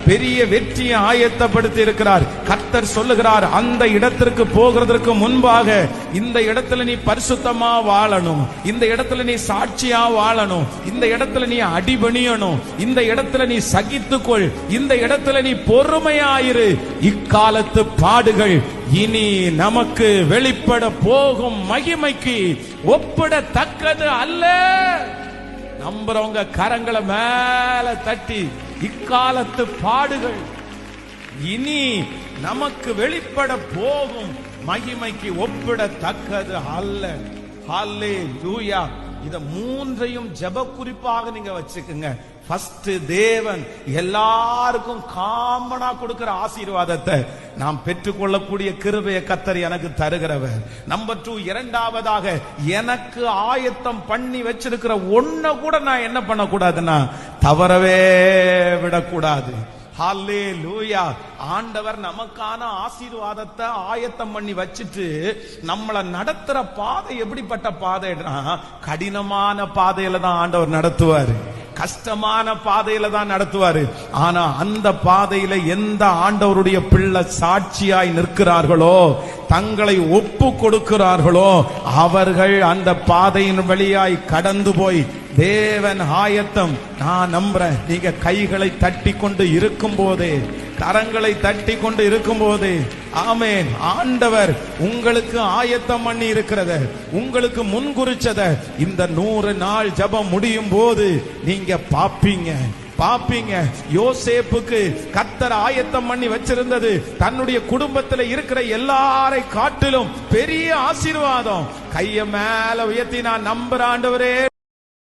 பெரிய வெற்றியை ஆயத்தப்படுத்தி இருக்கிறார். கர்த்தர் சொல்லுகிறார், அந்த இடத்திற்கு போகிறதற்கு முன்பாக இந்த இடத்துல நீ பரிசுத்தமா வாழணும், இந்த இடத்துல நீ சாட்சியா வாழணும், இந்த இடத்துல நீ அடிபணியணும், இந்த இடத்துல நீ சகித்துக்கொள், இந்த இடத்துல நீ பொறுமையாயிரு. இக்காலத்து பாடுகள் இனி நமக்கு வெளிப்பட போகும் மகிமைக்கு ஒப்பிடத்தக்கது அல்ல. நம்புறவங்க கரங்களை மேல தட்டி, இக்காலத்து பாடுகள் இனி நமக்கு வெளிப்பட போகும் மகிமைக்கு ஒப்பிடத்தக்கது அல்ல. ஹல்லேலூயா. இத மூன்றையும் ஜெப குறிப்பாக நீங்க வச்சுக்கோங்க. ஃபர்ஸ்ட், தேவன் எல்லாருக்கும் காமனா கொடுக்கிற ஆசீர்வாதத்தை நாம் பெற்றுக்கொள்ளக்கூடிய கிருபையை கர்த்தர் எனக்கு தருகிறவர். நம்பர் 2, இரண்டாவதாக, எனக்கு ஆயத்தம் பண்ணி வச்சிருக்கிற ஒன்ன கூட நான் என்ன பண்ணக்கூடாதுன்னா தவறவே விடக்கூடாது. ஹல்லேலூயா. ஆண்டவர் நமக்கான ஆசீர்வாதத்தை ஆயத்தம் பண்ணி வச்சிட்டு நம்மளை நடத்துற பாதை எப்படிப்பட்ட பாதைனா, கடினமான பாதையில தான் ஆண்டவர் நடத்துவாரு, கஷ்டமான பாதையில தான் நடத்துவாரு. ஆனா அந்த பாதையில எந்த ஆண்டவருடைய பிள்ளை சாட்சியாய் நிற்கிறார்களோ, தங்களை ஒப்பு கொடுக்கிறார்களோ, அவர்கள் அந்த பாதையின் வழியாய் கடந்து போய் தேவன் ஆயத்தம். நான் நம்புறேன், நீங்க கைகளை தட்டி கொண்டு இருக்கும் போதே, கரங்களை தட்டி கொண்டு இருக்கும் போதே, ஆமென், ஆண்டவர் உங்களுக்கு ஆயத்தம் பண்ணி இருக்கிறத, உங்களுக்கு முன்குறிச்சத இந்த 100 நாள் ஜெபம் முடியும் போது நீங்க பாப்பீங்க. யோசேப்புக்கு கர்த்தர் ஆயத்தம் பண்ணி வச்சிருந்தது தன்னுடைய குடும்பத்தில் இருக்கிற எல்லாரை காட்டிலும் பெரிய ஆசீர்வாதம். கைய மேல உயர்த்தி நான் நம்புற ஆண்டவரே